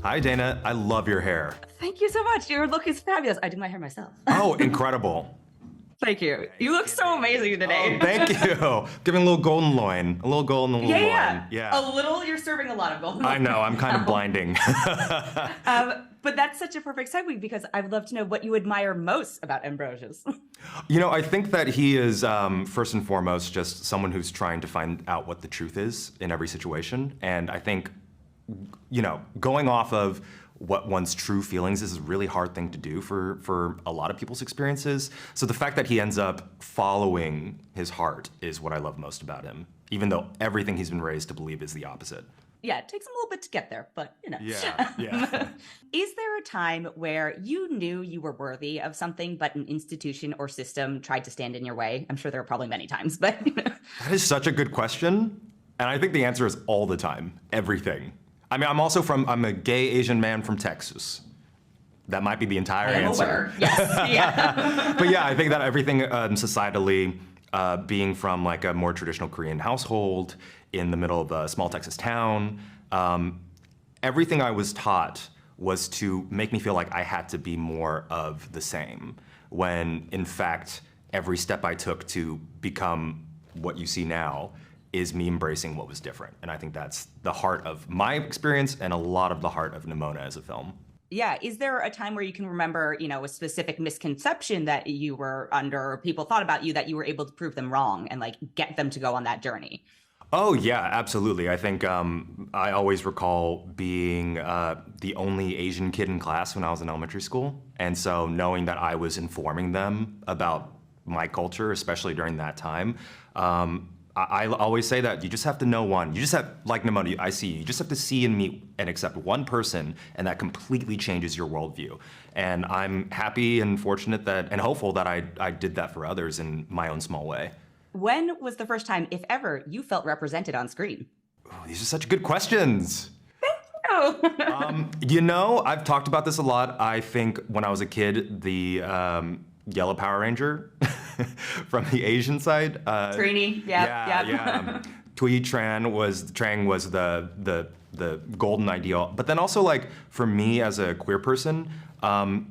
Hi, Dana. I love your hair. Thank you so much. Your look is fabulous. I do my hair myself. Oh, incredible. Thank you. You look so amazing today. Oh, thank you. Giving a little golden loin. Yeah. A little, you're serving a lot of golden loin. I know, I'm kind of blinding. But that's such a perfect segue because I would love to know what you admire most about Ambrosius. You know, I think that he is, first and foremost, just someone who's trying to find out what the truth is in every situation. And I think, you know, going off of what one's true feelings is a really hard thing to do for a lot of people's experiences. So the fact that he ends up following his heart is what I love most about him, even though everything he's been raised to believe is the opposite. Yeah, it takes him a little bit to get there, but you know. Yeah. Is there a time where you knew you were worthy of something, but an institution or system tried to stand in your way? I'm sure there are probably many times, but. That is such a good question. And I think the answer is all the time, everything. I mean, I'm a gay Asian man from Texas. That might be the entire answer. Aware. Yes, yeah. But yeah, I think that everything societally, being from like a more traditional Korean household in the middle of a small Texas town, everything I was taught was to make me feel like I had to be more of the same, when in fact, every step I took to become what you see now is me embracing what was different. And I think that's the heart of my experience and a lot of the heart of Nimona as a film. Yeah. Is there a time where you can remember, you know, a specific misconception that you were under or people thought about you that you were able to prove them wrong and like get them to go on that journey? Oh yeah, absolutely. I think I always recall being the only Asian kid in class when I was in elementary school. And so knowing that I was informing them about my culture, especially during that time, I always say that you just have to know one. You just have, like Nimona, I see you just have to see and meet and accept one person, and that completely changes your worldview. And I'm happy and fortunate that, and hopeful that I did that for others in my own small way. When was the first time, if ever, you felt represented on screen? Oh, these are such good questions. Thank you. You know, I've talked about this a lot. I think when I was a kid, the yellow Power Ranger from the Asian side. Trini, yeah. Tui Trang was the golden ideal. But then also, like, for me as a queer person,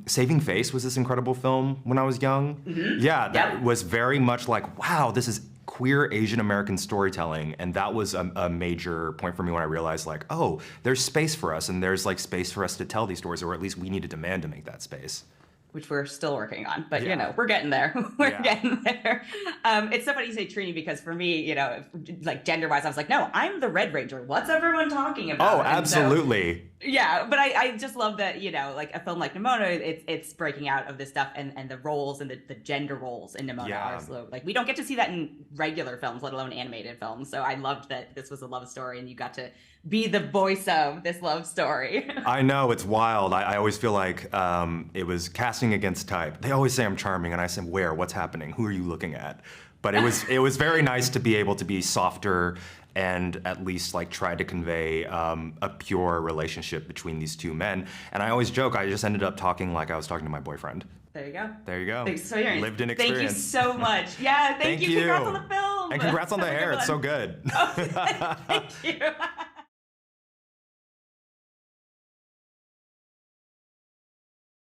Saving Face was this incredible film when I was young. Mm-hmm. Yeah, that was very much like, wow, this is queer Asian American storytelling. And that was a major point for me when I realized, like, oh, there's space for us, and there's like space for us to tell these stories, or at least we need to demand to make that space. Which we're still working on, but you know, we're getting there. We're getting there. It's so funny you say Trini because for me, you know, like gender-wise, I was like, no, I'm the Red Ranger. What's everyone talking about? Oh, absolutely. So, yeah, but I just love that, you know, like a film like Nimona, it's breaking out of this stuff and the roles and the gender roles in Nimona are slow. Like we don't get to see that in regular films, let alone animated films. So I loved that this was a love story and you got to be the voice of this love story. I know, it's wild. I always feel like it was casting against type. They always say I'm charming, and I say, where? What's happening? Who are you looking at? But it was very nice to be able to be softer and at least like try to convey a pure relationship between these two men. And I always joke, I just ended up talking like I was talking to my boyfriend. There you go. There you go. Thanks so much. Lived in experience. Thank you so much. Yeah, thank you. Congrats on the film. And congrats on the hair. It's so good. Oh, thank you.